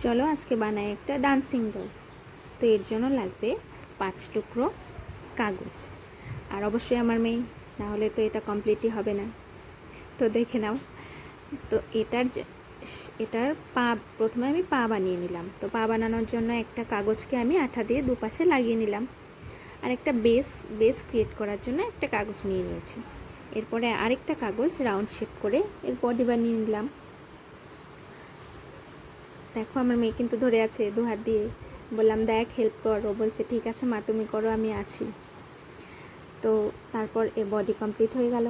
চলো আজকে বানাই একটা ডান্সিং ডল। তো এর জন্য লাগবে 5 টুকরো কাগজ। আর অবশ্যই আমার মেয়ে, না হলে তো এটা কমপ্লিটই হবে না। তো দেখে নাও। তো এটার পা প্রথমে আমি পা বানিয়ে নিলাম। তো পা বানানোর জন্য একটা কাগজকে আমি আঠা দিয়ে দুপাশে লাগিয়ে নিলাম, আর একটা বেস ক্রিয়েট করার জন্য একটা কাগজ নিয়ে নিয়েছি। এরপরে আরেকটা কাগজ রাউন্ড শেপ করে এর বডি বানিয়ে নিলাম। দেখো আমার মেয়ে কিন্তু ধরে আছে 2 হাত দিয়ে। বললাম দেখ হেল্প কর, ও বলছে ঠিক আছে মা তুমি করো, আমি আছি। তো তারপর এর বডি কমপ্লিট হয়ে গেল।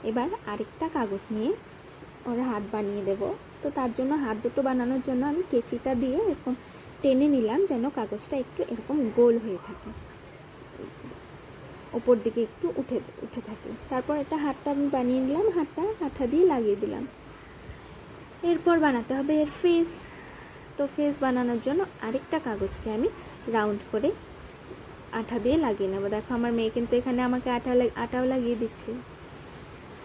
এবার আরেকটা কাগজ নিয়ে ওর হাত বানিয়ে দেব। তো তার জন্য হাত দুটো বানানোর জন্য আমি কেচিটা দিয়ে এরকম টেনে নিলাম, যেন কাগজটা একটু এরকম গোল হয়ে থাকে, ওপর দিকে একটু উঠে থাকে। তারপর একটা হাতটা আমি বানিয়ে নিলাম, হাতটা আঠা দিয়ে লাগিয়ে দিলাম। এরপর বানাতে হবে এর ফেস। তো ফেস বানানোর জন্য আরেকটা কাগজকে আমি রাউন্ড করে আঠা দিয়ে লাগিয়ে নেব। দেখো আমার মেয়ে কিন্তু এখানে আমাকে আটাও লাগিয়ে দিচ্ছে।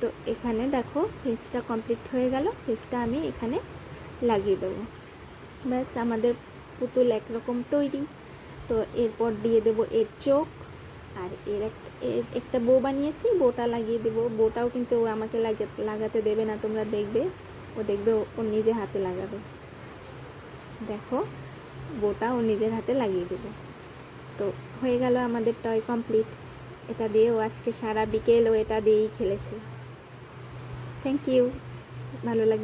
তো এখানে দেখো ফেসটা কমপ্লিট হয়ে গেল। ফেসটা আমি এখানে লাগিয়ে দেবো। ব্যাস আমাদের পুতুল একরকম তৈরি। তো এরপর দিয়ে দেব এর চোখ, আর এর একটা বো বানিয়েছি, বোটা লাগিয়ে দেবো। বোটাও কিন্তু ও আমাকে লাগাতে দেবে না, তোমরা দেখবে। ও দেখবে ও নিজে হাতে লাগাবে। দেখো বোটা ও নিজের হাতে লাগিয়ে দেবে। তো হয়ে গেল আমাদের টয় কমপ্লিট। এটা দিয়ে ও আজকে সারা বিকেল ও এটা দিয়েই খেলেছে। থ্যাংক ইউ, ভালো লাগে।